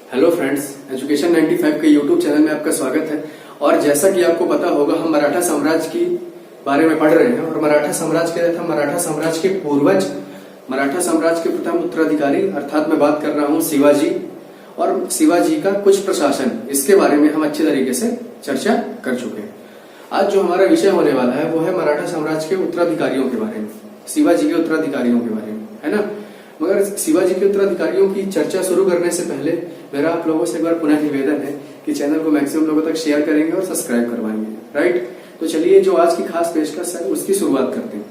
Hello friends, education 95 के YouTube channel में आपका स्वागत है। और जैसा कि आपको पता होगा, हम मराठा साम्राज्य की बारे में पढ़ रहे हैं और मराठा साम्राज्य क्या था। मराठा साम्राज्य के पूर्वज, मराठा साम्राज्य के प्रथम उत्तराधिकारी अर्थात मैं बात कर रहा हूँ शिवाजी और शिवाजी का कुछ प्रशासन, इसके बारे में हम अच्छे तरीके से चर्चा कर चुके हैं। आज जो हमारा विषय होने वाला है वो है मराठा साम्राज्य के उत्तराधिकारियों के बारे में, शिवाजी के उत्तराधिकारियों के बारे में, है ना। मगर शिवाजी के उत्तराधिकारियों की चर्चा शुरू करने से पहले मेरा आप लोगों से एक बार पुनः निवेदन है कि चैनल को मैक्सिमम लोगों तक शेयर करेंगे और सब्सक्राइब करवाएंगे, राइट। तो चलिए, जो आज की खास पेशकश है उसकी शुरुआत करते हैं।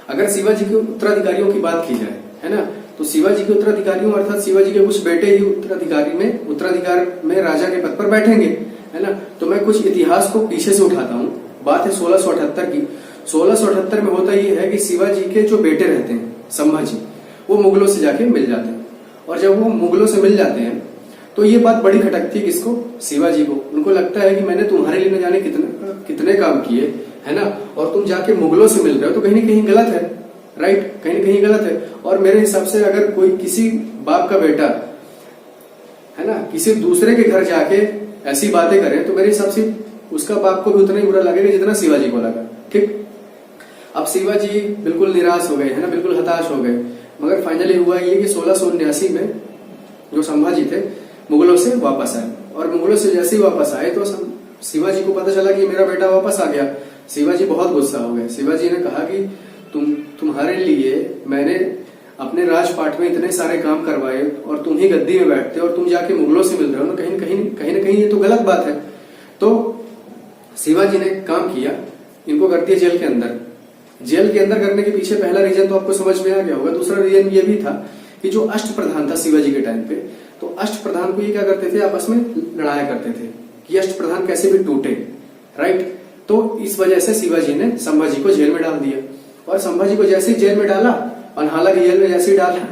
अगर शिवाजी के उत्तराधिकारियों की बात की जाए, है ना, तो शिवाजी के उत्तराधिकारियों अर्थात शिवाजी के कुछ बेटे ही उत्तराधिकार में राजा के पद पर बैठेंगे, है ना। तो मैं कुछ इतिहास को पीछे से उठाता हूँ। बात है 1678 की। 1678 में होता ये है कि शिवाजी के जो बेटे रहते हैं संभाजी, वो मुगलों से जाके मिल जाते हैं। और जब वो मुगलों से मिल जाते हैं तो ये बात बड़ी खटकती है किसको? शिवाजी को। उनको लगता है कि मैंने तुम्हारे लिए न जाने कितने काम किए, है ना, और तुम जाके मुगलों से मिल रहे हो तो कहीं ना कहीं गलत है, राइट, कहीं ना कहीं गलत है। और मेरे हिसाब से अगर कोई किसी बाप का बेटा, है ना, किसी दूसरे के घर जाके ऐसी बातें करे तो मेरे हिसाब से उसका बाप को भी उतना ही बुरा लगेगा जितना शिवाजी को लगा, ठीक। अब शिवाजी बिल्कुल निराश हो गए, है ना, बिल्कुल हताश हो गए। मगर फाइनली हुआ ये कि 1679 में जो संभाजी थे मुगलों से वापस आए। और मुगलों से जैसे ही वापस आए तो शिवाजी को पता चला कि मेरा बेटा वापस आ गया। शिवाजी बहुत गुस्सा हो गए। शिवाजी ने कहा कि तुम्हारे लिए मैंने अपने राजपाट में इतने सारे काम करवाए और तुम ही गद्दी में बैठते और तुम जाके मुगलों से मिल रहे हो ना, कहीं ना कहीं ये तो गलत बात है। तो शिवाजी ने काम किया, इनको कर दिया जेल के अंदर। जेल के अंदर करने के पीछे पहला रीजन तो आपको समझ में आ गया होगा। दूसरा रीजन ये भी था कि जो अष्ट प्रधान था शिवाजी के टाइम पे, तो अष्ट प्रधान को ये क्या करते थे, आपस में लड़ाया करते थे कि अष्ट प्रधान कैसे भी टूटे, राइट। तो इस वजह से शिवाजी ने संभाजी को जेल में डाल दिया। और संभाजी को जैसे ही जेल में डाला, अनहाला की जेल में जैसे ही डाला,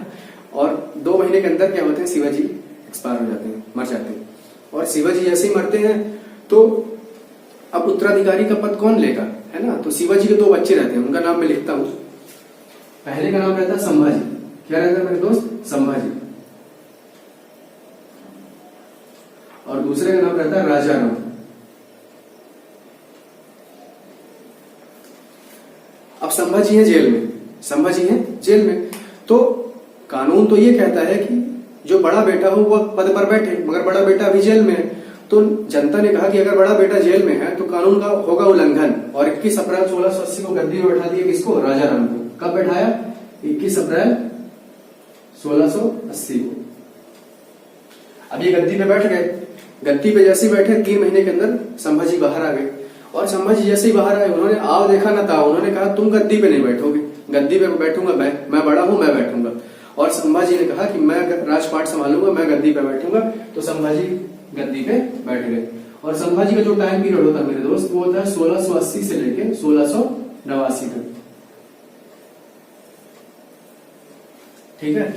और 2 महीने के अंदर क्या होते हैं, शिवाजी एक्सपायर हो जाते हैं, मर जाते हैं। और शिवाजी जैसे ही मरते हैं तो अब उत्तराधिकारी का पद कौन लेगा, है ना। तो शिवाजी के 2 बच्चे रहते हैं, उनका नाम मैं लिखता हूं। पहले का नाम रहता है संभाजी। क्या रहता है मेरे दोस्त? संभाजी। और दूसरे का नाम रहता है राजाराम। अब संभाजी है जेल में, संभाजी है जेल में। तो कानून तो ये कहता है कि जो बड़ा बेटा हो वो पद पर बैठे, मगर बड़ा बेटा अभी जेल में है। तो जनता ने कहा कि अगर बड़ा बेटा जेल में है तो कानून का होगा उल्लंघन। और 21 अप्रैल 1680 को गद्दी में बैठा दिया किसको? राजाराम को। कब बैठाया? 21 अप्रैल 1680 को। अब ये गद्दी पे बैठ गए। गद्दी पे जैसे ही बैठे 3 महीने के अंदर संभाजी बाहर आ गए। और संभाजी जैसे ही बाहर आए, उन्होंने आओ देखा ना था, उन्होंने कहा तुम गद्दी पे नहीं बैठोगे, गद्दी पे बैठूंगा मैं बड़ा हूं, मैं बैठूंगा। और संभाजी ने कहा कि मैं राजपाट संभालूंगा, मैं गद्दी पे बैठूंगा। तो संभाजी गद्दी पे बैठ गए। और संभाजी का जो टाइम पीरियड होता है मेरे दोस्त, वो होता है 1680 से लेके 1689 तक, ठीक है।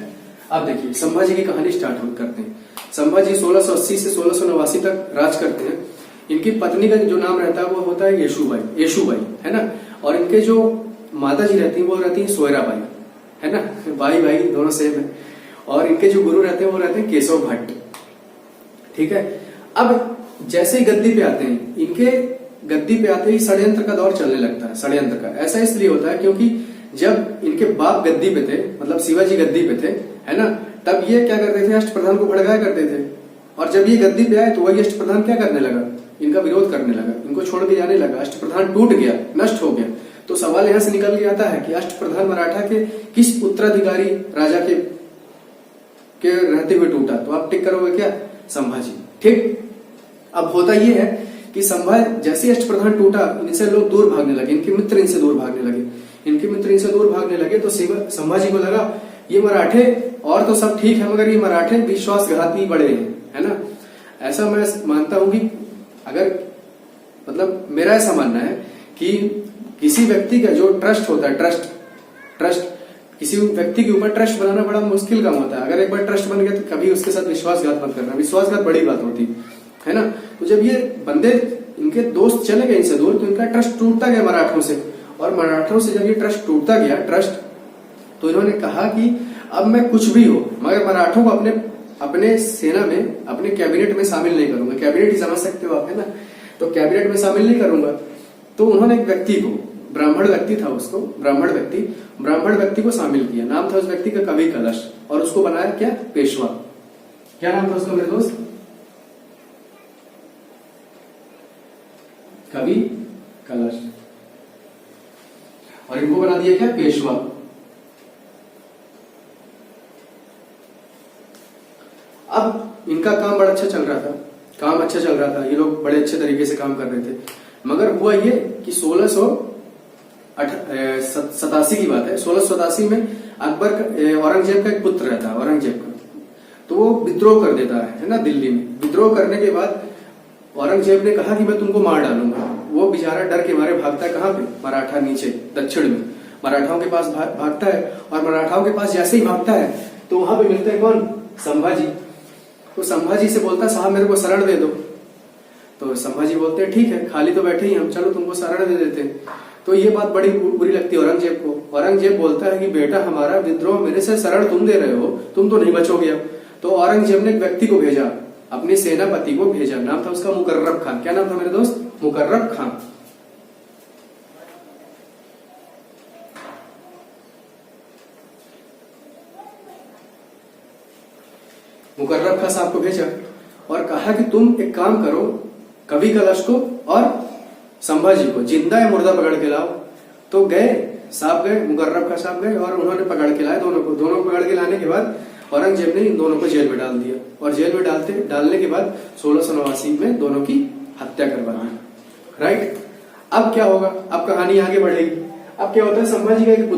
अब देखिए संभाजी की कहानी स्टार्ट करते हैं। संभाजी 1680 से 1689 तक राज करते हैं। इनकी पत्नी का जो नाम रहता है वो होता है येशुबाई, है ना। और इनके जो माता जी रहती हैं वो रहती है सोयराबाई, है ना, भाई दोनों सेम है। और इनके जो गुरु रहते हैं वो रहते हैं केशव भट्ट, ठीक है। अब जैसे ही गद्दी पे आते हैं, इनके गद्दी पे आते ही षड्यंत्र का दौर चलने लगता है। षड्यंत्र का ऐसा इसलिए होता है क्योंकि जब इनके बाप गद्दी पे थे, मतलब शिवाजी गद्दी पे थे, है ना, तब ये क्या करते थे, अष्ट प्रधान को भड़काया करते थे। और जब ये गद्दी पे आए तो वही अष्ट प्रधान क्या करने लगा, इनका विरोध करने लगा, इनको छोड़ के जाने लगा। अष्ट प्रधान टूट गया, नष्ट हो गया। तो सवाल यहां से निकल के आता है कि अष्ट प्रधान मराठा के किस उत्तराधिकारी राजा के रहते हुए टूटा? तो आप टिक करोगे क्या? संभाजी, ठीक। अब होता यह है कि जैसे अष्ट प्रधान टूटा, इनसे लोग दूर भागने लगे, इनके मित्र इनसे दूर भागने लगे, तो संभाजी को लगा ये मराठे और तो सब ठीक है, मगर ये मराठे विश्वासघाती बड़े हैं, है ना। ऐसा मैं मानता हूं कि अगर, मतलब मेरा ऐसा मानना है कि किसी व्यक्ति का जो ट्रस्ट होता है, ट्रस्ट किसी व्यक्ति के ऊपर ट्रस्ट बनाना बड़ा मुश्किल काम होता है। अगर एक बार ट्रस्ट बन गया तो कभी उसके साथ विश्वासघात मत करना। विश्वासघात बड़ी बात होती है ना। तो जब ये बंदे, इनके दोस्त चले गए इनसे दूर, तो इनका ट्रस्ट टूटता गया मराठों से। और मराठों से जब ये ट्रस्ट टूटता गया, तो इन्होंने कहा कि अब मैं कुछ भी हो मगर मराठों को अपने अपने सेना में, अपने कैबिनेट में शामिल नहीं करूंगा। कैबिनेट ही समझ सकते हो आप, है ना। तो कैबिनेट में शामिल नहीं करूंगा। तो उन्होंने एक व्यक्ति को, ब्राह्मण व्यक्ति था उसको, ब्राह्मण व्यक्ति को शामिल किया। नाम था उस व्यक्ति का कवि कलश, और उसको बनाया क्या, पेशवा। क्या नाम था उसका मेरे दोस्त, कवि कलश, और इनको बना दिया क्या, पेशवा। अब इनका काम बड़ा अच्छा चल रहा था, ये लोग बड़े अच्छे तरीके से काम कर रहे थे। मगर हुआ ये कि 1687 की बात है। 1687 में अकबर औरंगजेब का एक पुत्र रहता है, औरंगजेब का, तो वो विद्रोह कर देता है ना दिल्ली में। विद्रोह करने के बाद औरंगजेब ने कहा कि मैं तुमको मार डालूंगा। वो बेचारा डर के मारे भागता है, कहां पे, मराठा नीचे दक्षिण में मराठाओं के पास भागता है। और मराठाओं के पास जैसे ही भागता है तो वहां पे मिलते हैं कौन, संभाजी। तो संभाजी से बोलता है साहब मेरे को शरण दे दो। तो संभाजी बोलते हैं ठीक है, खाली तो बैठे ही हम, चलो तुमको शरण दे देते हैं। तो ये बात बड़ी बुरी लगती है औरंगजेब को। औरंगजेब बोलता है कि बेटा हमारा विद्रोह, मेरे से शरण तुम दे रहे हो, तुम तो नहीं बचोगे अब। तो औरंगजेब ने एक व्यक्ति को भेजा, अपने सेनापति को भेजा, नाम था उसका मुकर्रब खान। क्या नाम था मेरे दोस्त, मुकर्रब खान। मुकर्रब खान साहब को भेजा और कहा कि तुम एक काम करो, कवि कलश को और संभाजी को जिंदा या मुर्दा पकड़ के लाओ। तो गए साहब, गए मुकर्रब खान साहब गए और उन्होंने पकड़ के लाए दोनों को पकड़ के लाने के बाद औरंगजेब ने इन दोनों को जेल में डाल दिया। और जेल में डालने के बाद 1689 में दोनों की हत्या करवा दी। राइट, अब क्या होगा, अब कहानी आगे बढ़ेगी। अब क्या होता है, संभाजी का एक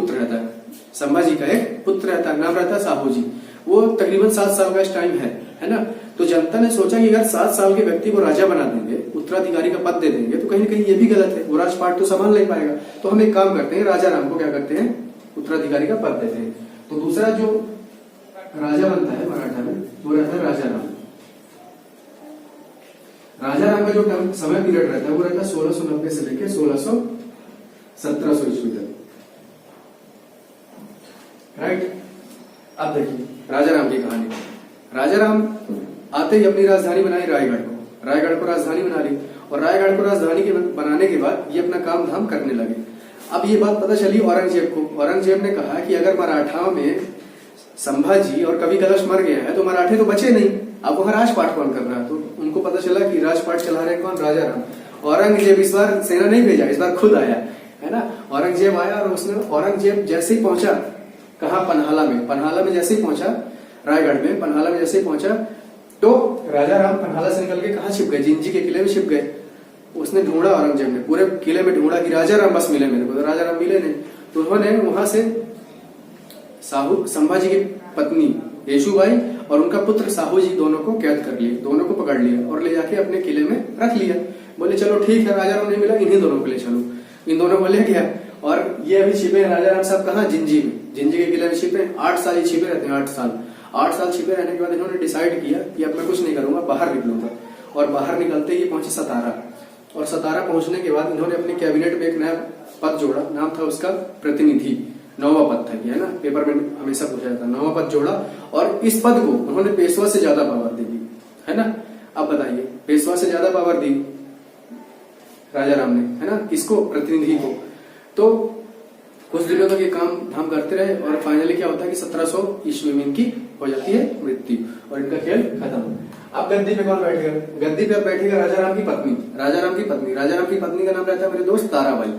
पुत्र रहता है, नाम रहता है साहू जी। वो तकरीबन 7 साल का इस टाइम है ना। तो जनता ने सोचा कि अगर 7 साल के व्यक्ति को राजा बना देंगे, उत्तराधिकारी का पद दे देंगे, तो कहीं ना कहीं ये भी गलत है, वो राजपाट तो संभाल नहीं पाएगा। तो हम एक काम करते हैं, राजा राम को क्या करते हैं, उत्तराधिकारी का पद देते हैं। तो दूसरा जो राजा बनता है मराठा में, वो रहता है राजा राम। राजा राम का जो समय पीरियड रहता है वो रहता है 1690 से लेकर 1700 ईस्वी तक। राइट, अब देखिए राजा राम की कहानी। राजा राम आते ही अपनी राजधानी बनाई रायगढ़ को राजधानी बना ली। और रायगढ़ को राजधानी के बनाने के बाद ये अपना काम धाम करने लगे। अब ये बात पता चली औरंगजेब को। औरंगजेब ने कहा कि अगर मराठाओं में संभाजी और कवि कलश मर गया है तो मराठे तो बचे नहीं, अब वहां राजपाट कौन कर रहा है। तो उनको पता चला कि राजपाट चला रहे कौन, राजा राम। औरंगजेब इस बार सेना नहीं भेजा, इस बार खुद आया, है ना। औरंगजेब आया और औरंगजेब जैसे ही पहुंचा, कहा, पन्हाला में जैसे ही पहुंचा, रायगढ़ में पन्हाला में जैसे ही पहुंचा, तो राजा राम पन्हाला से निकल के कहा छिप गए, जिंजी के किले में छिप गए। उसने ढूंढा, औरंगजेब ने पूरे किले में ढूंढा कि राजा राम बस मिले मेरे को, तो राजा राम मिले नहीं। तो उन्होंने वहां से संभाजी की पत्नी येशुबाई और उनका पुत्र साहू जी दोनों को कैद कर लिए, दोनों को पकड़ लिया और ले जाके अपने किले में रख लिया। बोले चलो ठीक है, राजा राम नहीं मिला, इन्हीं दोनों को ले चलो। इन दोनों को ले गया और ये अभी छिपे हैं राजा राम साहब कहाँ, जिंजी में, जिंजी के किले में छिपे। 8 साल ही छिपे रहते हैं, 8 साल छिपे रहने के बाद इन्होंने डिसाइड किया कि अब मैं कुछ नहीं करूंगा, बाहर निकलूंगा। और बाहर निकलते ही पहुंचे सतारा। और सतारा पहुंचने के बाद इन्होंने अपने कैबिनेट में एक नया पद जोड़ा, नाम था उसका प्रतिनिधि। 9वां पद था, है ना, पेपर में हमेशा पूछा जाता है। 9वां पद जोड़ा और इस पद को उन्होंने पेशवा से ज्यादा पावर दे दी, है ना। अब बताइए, पेशवा से ज्यादा पावर दी राजा राम ने, है ना, किसको, प्रतिनिधि को। तो कुछ दिनों तक ये काम धाम करते रहे और फाइनली क्या होता है कि 1700 ईस्वी में इनकी हो जाती है मृत्यु और इनका खेल खत्म। अब गद्दी पे कौन बैठेगा, गद्दी पे अब बैठेगा राजा राम की पत्नी। राजा राम की पत्नी का नाम रहता है मेरे दोस्त ताराबाई।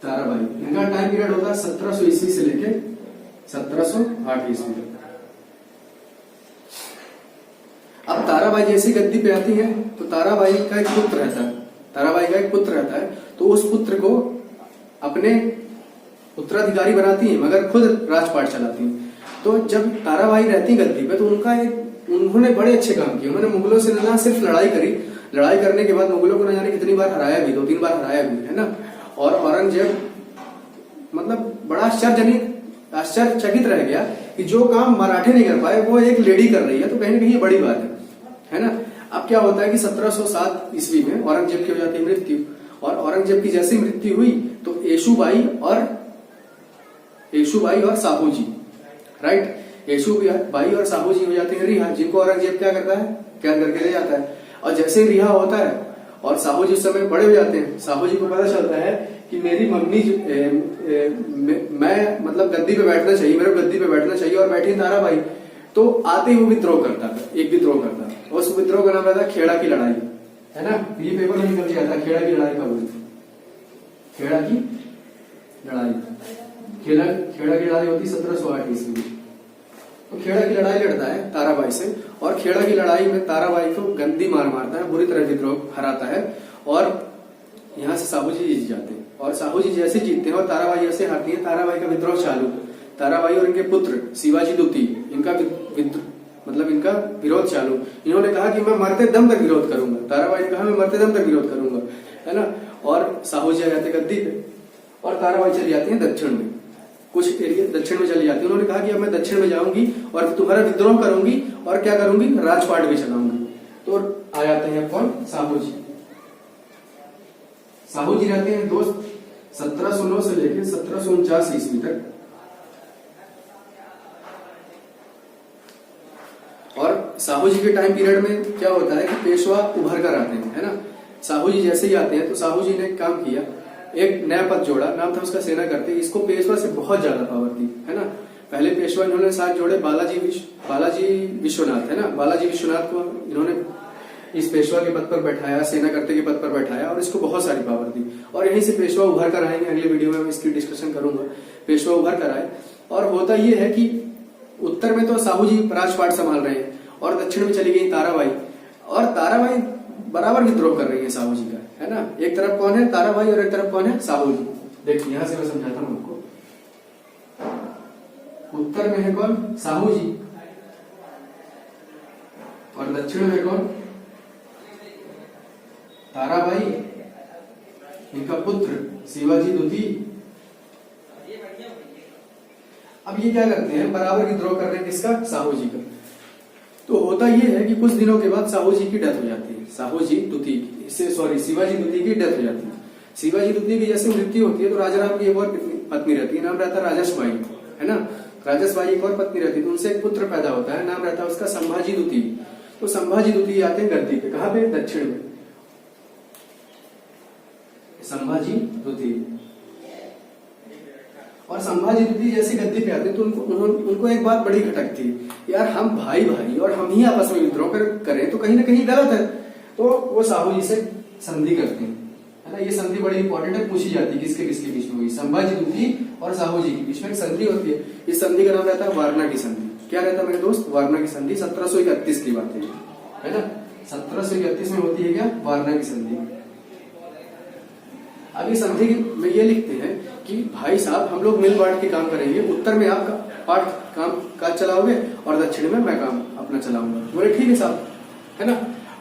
इनका टाइम पीरियड होता है 1700 ईस्वी से लेके 1708 ईस्वी तक। अब ताराबाई जैसी गद्दी पे आती है तो ताराबाई का एक पुत्र रहता है। तो उस पुत्र को अपने उत्तराधिकारी बनाती है मगर खुद राजपाट चलाती है। तो जब ताराबाई रहती गद्दी पे तो उन्होंने बड़े अच्छे काम किए। उन्होंने मुगलों से न सिर्फ लड़ाई करी, लड़ाई करने के बाद मुगलों को न जाने कितनी बार हराया भी, 2-3 बार हराया भी, है ना। और औरंगजेब मतलब बड़ा आश्चर्यचकित रह गया कि जो काम मराठे नहीं कर पाए वो एक लेडी कर रही है, तो कहीं ना कहीं ये बड़ी बात है ना। अब क्या होता है कि 1707 ईस्वी में औरंगजेब की हो जाती है मृत्यु। और औरंगजेब की जैसी मृत्यु हुई तो येशुबाई और येसुबाई और साहू जी, राइट। येसुबाई और साहू जी हो जाते हैं रिहा, जिनको औरंगजेब क्या करता है, कैद करके ले जाता है। और जैसे रिहा होता है और साहू जी उस समय बड़े हो जाते हैं, साहू जी को पता चलता है कि मेरी मम्मी मैं मतलब गद्दी पे बैठना चाहिए, मेरे गद्दी पे बैठना चाहिए, और बैठी ताराबाई। तो आते ही वो विद्रोह करता था, एक विद्रोह करता है। उस विद्रोह का नाम रहता है खेड़ा की लड़ाई, है ना। ये पेपर में निकल जाता है, खेड़ा की लड़ाई कब हुई, खेड़ा की लड़ाई, खेड़ा की लड़ाई होती 1708 ईस्वी में। तो खेड़ा की लड़ाई लड़ता है ताराबाई से, और खेड़ा की लड़ाई में ताराबाई को गंदी मार मारता है, बुरी तरह विद्रोह हराता है, और यहाँ से साहू जी जीत जाते हैं। और साहू जी जैसे जीतते हैं और ताराबाई ऐसे हारती है, ताराबाई का विद्रोह चालू। ताराबाई और इनके पुत्र शिवाजी द्वितीय, इनका मतलब इनका विरोध चालू। इन्होंने कहा कि मैं मरते दम तक विरोध करूंगा, ताराबाई ने कहा मैं मरते दम तक विरोध करूंगा, है ना। और साहू जी आ जाते गद्दी पे, और ताराबाई चली जाती है दक्षिण में, कुछ एरिया दक्षिण में चली जाती है। उन्होंने कहा कि अब मैं दक्षिण में जाऊंगी और तुम्हारा विद्रोह करूंगी, और क्या करूंगी, राजपाट भी चलाऊंगी। तो आ जाते हैं कौन, साहू जी। साहू जी रहते हैं दोस्त 1709 से लेकर 1749 ईस्वी तक। और साहू जी के टाइम पीरियड में क्या होता है कि पेशवा उभर कर आते हैं, है ना। साहू जी जैसे ही आते हैं तो साहू जी ने एक काम किया, एक नया पद जोड़ा, नाम था उसका सेनाकर्ती। इसको पेशवा से बहुत ज्यादा पावर थी, है ना। पहले पेशवा इन्होंने साथ जोड़े बालाजी विश्वनाथ, है ना। बालाजी विश्वनाथ को इन्होंने इस पेशवा के पद पर बैठाया, सेनाकर्ती के पद पर बैठाया, और इसको बहुत सारी पावर दी। और यहीं से पेशवा उभर कर आएंगे, अगले वीडियो में मैं इसकी डिस्कशन करूंगा। पेशवा उभर कर आए, और होता यह है कि उत्तर में तो साहू जी राजपाट संभाल रहे हैं, और दक्षिण में चली गई ताराबाई, और ताराबाई बराबर विद्रोह कर रही है साहू जी का, है ना। एक तरफ कौन है, ताराबाई, और एक तरफ कौन है, साहू जी। देखिए यहां से मैं समझाता हूं आपको। उत्तर में है कौन, साहू जी, और दक्षिण में कौन, ताराबाई, इनका पुत्र शिवाजी द्वितीय। अब ये क्या करते हैं, बराबर विद्रोह कर रहे हैं किसका, साहू जी का। तो होता यह है कि कुछ दिनों के बाद साहू जी की डेथ हो जाती है, शिवाजी द्वितीय की डेथ हो जाती है। शिवाजी द्वितीय की जैसे मृत्यु होती है तो राजाराम की एक और पत्नी रहती है, नाम रहता है राजसबाई, है ना। राजसबाई एक और पत्नी रहती है, तो उनसे एक पुत्र पैदा होता है, नाम रहता है उसका संभाजी द्वितीय। तो संभाजी द्वितीय आते हैं गद्दी पे, कहां पे, दक्षिण में, संभाजी द्वितीय। और संभाजी द्वितीय जैसे गद्दी पे आते तो उनको एक बात बड़ी खटकती, यार हम भाई भाई और हम ही आपस में विद्रोह करें तो कहीं ना कहीं गलत है। तो वो साहू जी से संधि करते हैं, है ना। ये संधि बड़ी इंपॉर्टेंट है, पूछी जाती है किसके किसके बीच में हुई, संभाजी द्वितीय और साहू जी के बीच में एक संधि होती है। इस संधि का नाम रहता है वारणा की संधि। क्या रहता है मेरे दोस्त, वारणा की संधि। 1731 की बात है ना। 1731 में होती है क्या, वारणा की संधि। अब इस संधि में ये लिखते हैं कि भाई साहब हम लोग मिल बांट के काम करेंगे, उत्तर में आप काज चलाओगे और दक्षिण में मैं काम अपना चलाऊंगा। बोले ठीक है साहब, है ना।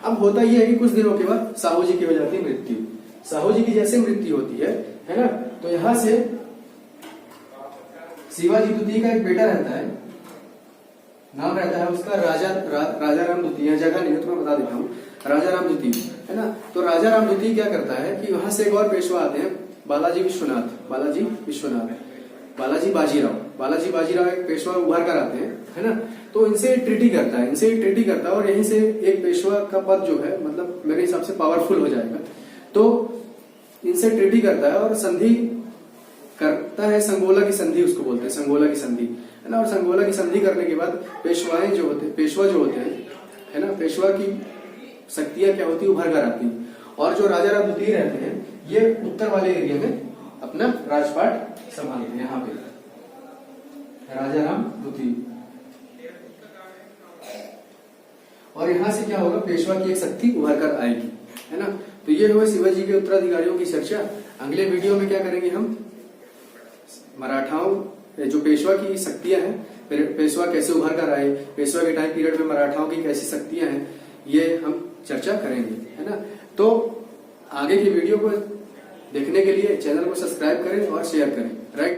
अब होता यह है कि कुछ दिनों के बाद साहू जी की हो जाती है मृत्यु। साहू जी की जैसे मृत्यु होती है ना, तो यहां से शिवाजी द्वितीय का एक बेटा रहता है, नाम रहता है उसका राजाराम द्वितीय। जगह नहीं है तो मैं बता देता हूँ, राजाराम द्वितीय, है ना। तो राजाराम द्वितीय क्या करता है कि वहां से एक और पेशवा आते हैं, बालाजी बाजीराव एक पेशवा उभर कर आते हैं, है ना। तो इनसे ट्रीटी करता है, और यहीं से एक पेशवा का पद जो है मतलब मेरे हिसाब से पावरफुल हो जाएगा। तो इनसे ट्रीटी करता है और संधि करता है, संगोला की संधि उसको बोलते हैं, संगोला की संधि, है ना। और संगोला की संधि करने के बाद पेशवा जो होते हैं, है ना, पेशवा की शक्तियां क्या होती है, उभर कर आती है। और जो राजाराम द्वितीय रहते हैं ये उत्तर वाले एरिया में अपना राजपाट संभालते हैं, यहाँ पे राजाराम द्वितीय। और यहां से क्या होगा, पेशवा की एक शक्ति उभर कर आएगी, है ना। तो ये हुआ शिवाजी के उत्तराधिकारियों की चर्चा। अगले वीडियो में क्या करेंगे हम, मराठाओं जो पेशवा की शक्तियां हैं, पेशवा कैसे उभर कर आए, पेशवा के टाइम पीरियड में मराठाओं की कैसी शक्तियां हैं, ये हम चर्चा करेंगे, है ना। तो आगे की वीडियो को देखने के लिए चैनल को सब्सक्राइब करें और शेयर करें।